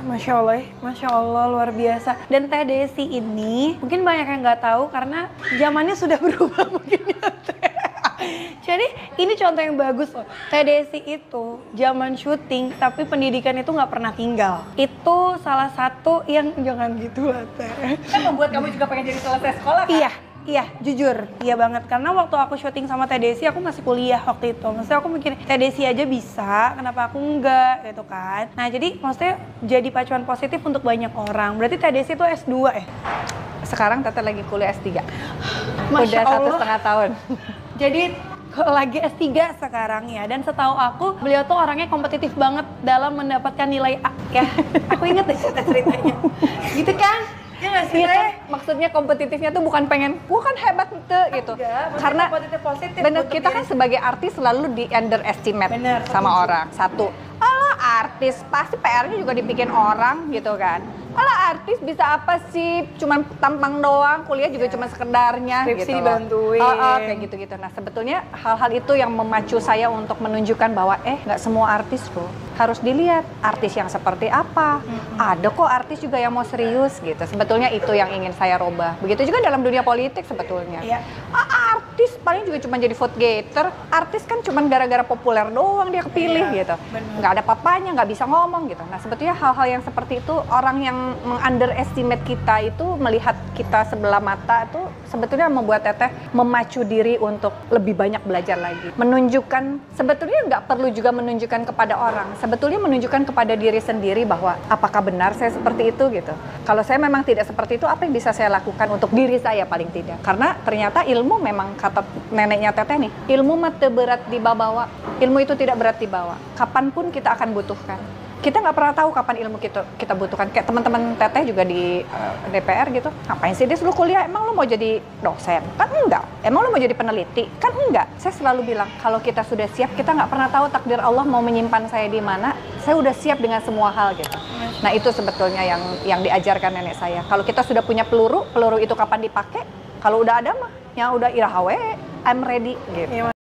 Masya Allah luar biasa. Dan Teh Desi ini mungkin banyak yang nggak tahu karena zamannya sudah berubah mungkin ya Teh. Jadi ini contoh yang bagus loh. Teh Desi itu zaman syuting tapi pendidikan itu nggak pernah tinggal. Itu salah satu yang jangan gitu lah Teh. Kan membuat kamu juga pengen jadi selesai sekolah kan? Iya, jujur, iya banget. Karena waktu aku syuting sama Teh Desi, aku masih kuliah waktu itu. Maksudnya aku mikir, Teh Desi aja bisa, kenapa aku enggak, gitu kan. Nah jadi maksudnya jadi pacuan positif untuk banyak orang. Berarti Teh Desi itu S2 ya? Sekarang Teteh lagi kuliah S3. Masya Udah Allah. 1,5 tahun. Jadi lagi S3 sekarang ya. Dan setahu aku, beliau tuh orangnya kompetitif banget dalam mendapatkan nilai A. Ya, aku inget deh ceritanya. Gitu kan? Ya nggak sih, Teh? Maksudnya kompetitifnya tuh bukan pengen, gua kan hebat gitu. Enggak, Karena kompetitif positif. bener, untuk kita diri kan sebagai artis selalu di underestimate Bener, sama setuju. orang. Satu, artis pasti PR-nya juga dibikin orang gitu kan. Artis bisa apa sih? Cuman tampang doang, kuliah juga cuma sekedarnya Skripsi gitu loh. dibantuin. Kayak gitu-gitu. Nah sebetulnya hal-hal itu yang memacu saya untuk menunjukkan bahwa nggak semua artis loh harus dilihat artis yang seperti apa. Ada kok artis juga yang mau serius gitu. Sebetulnya itu yang ingin saya rubah. Begitu juga dalam dunia politik sebetulnya. Iya. Artis paling juga cuma jadi vote getter. Artis kan cuma gara-gara populer doang dia kepilih gitu. bener. Nggak ada papanya, nggak bisa ngomong gitu. Nah sebetulnya hal-hal yang seperti itu orang yang meng-underestimate kita itu melihat kita sebelah mata itu sebetulnya membuat Teteh memacu diri untuk lebih banyak belajar lagi. Menunjukkan, sebetulnya nggak perlu juga menunjukkan kepada orang. Sebetulnya menunjukkan kepada diri sendiri bahwa apakah benar saya seperti itu gitu. Kalau saya memang tidak seperti itu, apa yang bisa saya lakukan untuk diri saya paling tidak. Karena ternyata ilmu memang kata neneknya Teteh nih, ilmu mah teu berat dibawa. Ilmu itu tidak berat dibawa. Kapanpun kita akan butuhkan. Kita nggak pernah tahu kapan ilmu kita butuhkan. Kayak teman-teman Teteh juga di DPR gitu. Ngapain sih dia dulu kuliah? Emang lu mau jadi dosen? Kan enggak. Emang lu mau jadi peneliti? Kan enggak. Saya selalu bilang, kalau kita sudah siap, kita nggak pernah tahu takdir Allah mau menyimpan saya di mana. Saya udah siap dengan semua hal gitu. Nah itu sebetulnya yang diajarkan nenek saya. Kalau kita sudah punya peluru itu kapan dipakai? Kalau udah ada mah, yang udah irahawe, I'm ready gitu. Iya.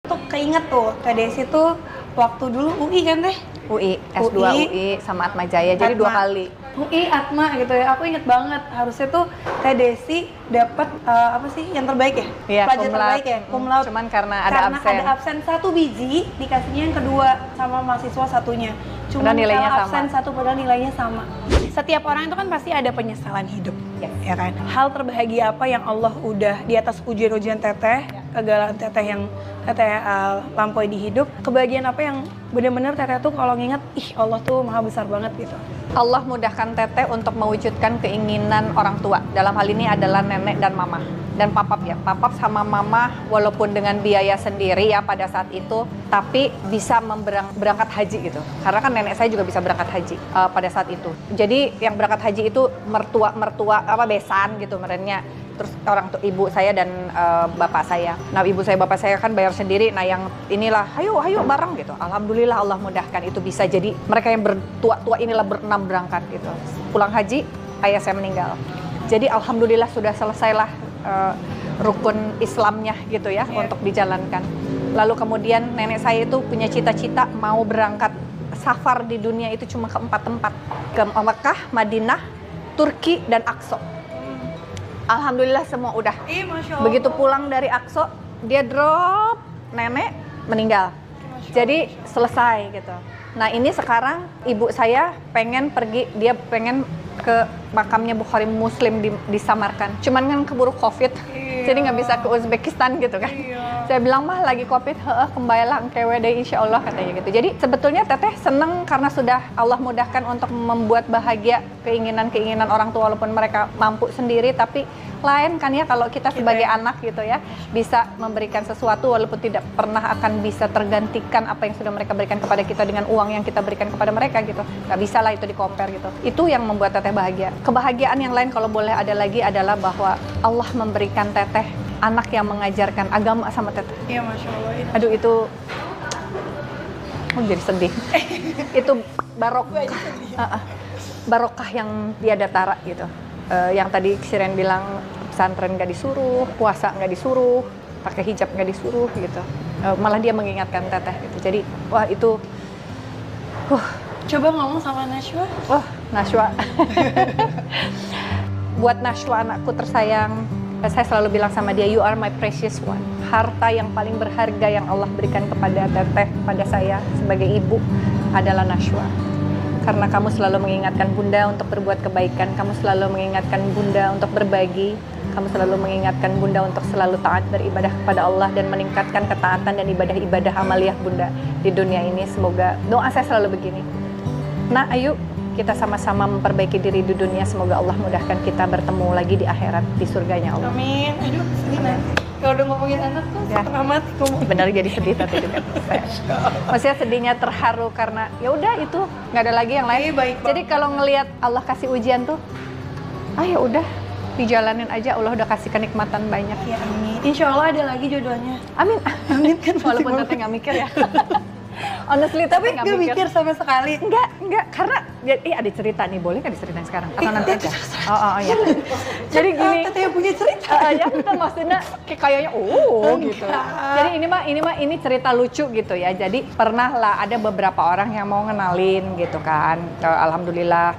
Tuh keinget tuh, Teh Desi tuh waktu dulu UI kan Teh? UI, S2 UI sama Atma Jaya, jadi 2 kali. UI, Atma gitu ya, aku inget banget harusnya tuh Teh Desi dapat apa sih yang terbaik ya? Iya, Pelajar cum laude. terbaik ya, cum laude. Cuman karena ada absen. 1 biji, dikasihnya yang kedua sama mahasiswa satunya. Cuma Padahal nilainya kalau sama. absen satu padahal nilainya sama. Setiap orang itu kan pasti ada penyesalan hidup, ya kan? Hal terbahagia apa yang Allah udah di atas ujian-ujian Teteh, kegagalan Teteh yang Teteh lampaui di hidup, kebahagiaan apa yang benar-benar Teteh tuh kalau nginget, ih Allah tuh maha besar banget gitu. Allah mudahkan Teteh untuk mewujudkan keinginan orang tua. Dalam hal ini adalah nenek dan mama. Dan papap ya, papap sama mama walaupun dengan biaya sendiri ya pada saat itu, tapi bisa berangkat haji gitu. Karena kan nenek saya juga bisa berangkat haji pada saat itu. Jadi yang berangkat haji itu mertua apa besan gitu merenya. Terus orang tuh ibu saya dan bapak saya. Nah ibu saya bapak saya kan bayar sendiri. Nah yang inilah ayo bareng gitu. Alhamdulillah Allah mudahkan itu bisa jadi mereka yang bertua-tua inilah berenam berangkat gitu. Pulang haji ayah saya meninggal. Jadi alhamdulillah sudah selesailah rukun Islamnya gitu ya untuk dijalankan. Lalu kemudian nenek saya itu punya cita-cita mau berangkat safar di dunia itu cuma ke 4 tempat. Ke Mekah, Madinah, Turki, dan Aqsa. Alhamdulillah semua udah. Masya Allah. Begitu pulang dari Aqsa, dia drop, nenek meninggal. Jadi selesai gitu. Nah ini sekarang ibu saya pengen pergi, dia pengen ke makamnya Bukhari Muslim di Samarkand. Cuman kan keburu Covid, jadi nggak bisa ke Uzbekistan gitu kan. Saya bilang mah lagi Covid, kembalilah engkewe deh insya Allah katanya gitu. Jadi sebetulnya Teteh seneng karena sudah Allah mudahkan untuk membuat bahagia keinginan-keinginan orang tua walaupun mereka mampu sendiri, tapi lain kan ya kalau kita sebagai anak gitu ya bisa memberikan sesuatu walaupun tidak pernah akan bisa tergantikan apa yang sudah mereka berikan kepada kita dengan uang yang kita berikan kepada mereka gitu. Nggak bisa lah itu di-compare gitu. Itu yang membuat Teteh bahagia. Kebahagiaan yang lain kalau boleh ada lagi adalah bahwa Allah memberikan Teteh anak yang mengajarkan agama sama Teteh. Iya Masya Allah. Aduh itu jadi sedih. Itu barokah yang tiada tara gitu. Yang tadi Siren bilang pesantren nggak disuruh, puasa nggak disuruh, pakai hijab nggak disuruh gitu. Malah dia mengingatkan teteh gitu. Jadi wah itu, Coba ngomong sama Nashwa. wah Nashwa. Buat Nashwa anakku tersayang, saya selalu bilang sama dia, you are my precious one. Harta yang paling berharga yang Allah berikan kepada teteh, pada saya sebagai ibu adalah Nashwa. Karena kamu selalu mengingatkan bunda untuk berbuat kebaikan, kamu selalu mengingatkan bunda untuk berbagi, kamu selalu mengingatkan bunda untuk selalu taat beribadah kepada Allah dan meningkatkan ketaatan dan ibadah-ibadah amaliyah bunda di dunia ini. Semoga doa saya selalu begini, nah ayo kita sama-sama memperbaiki diri di dunia, semoga Allah mudahkan kita bertemu lagi di akhirat di surganya Allah. Amin. Aduh, sedih nanti. Kalau udah ngomongin anak tuh Ya. setengah mati ngomong. Benar jadi sedih tadi juga. Maksudnya sedihnya terharu karena ya udah itu nggak ada lagi yang lain. Baik Jadi kalau ngelihat Allah kasih ujian tuh, ya udah dijalanin aja, Allah udah kasih kenikmatan banyak. Ya amin. Insya Allah ada lagi jodohnya. Amin. Amin kan. Walaupun teteh nggak mikir ya. Honestly Tapi teteh gak mikir sama sekali. Enggak, karena ada cerita nih, boleh nggak diceritain sekarang? Atau nanti aja? Oh ya. Jadi gini, Teteh yang punya cerita. ya kita maksudnya kayaknya gitu. Jadi ini cerita lucu gitu ya. Jadi pernah lah ada beberapa orang yang mau ngenalin gitu kan. Alhamdulillah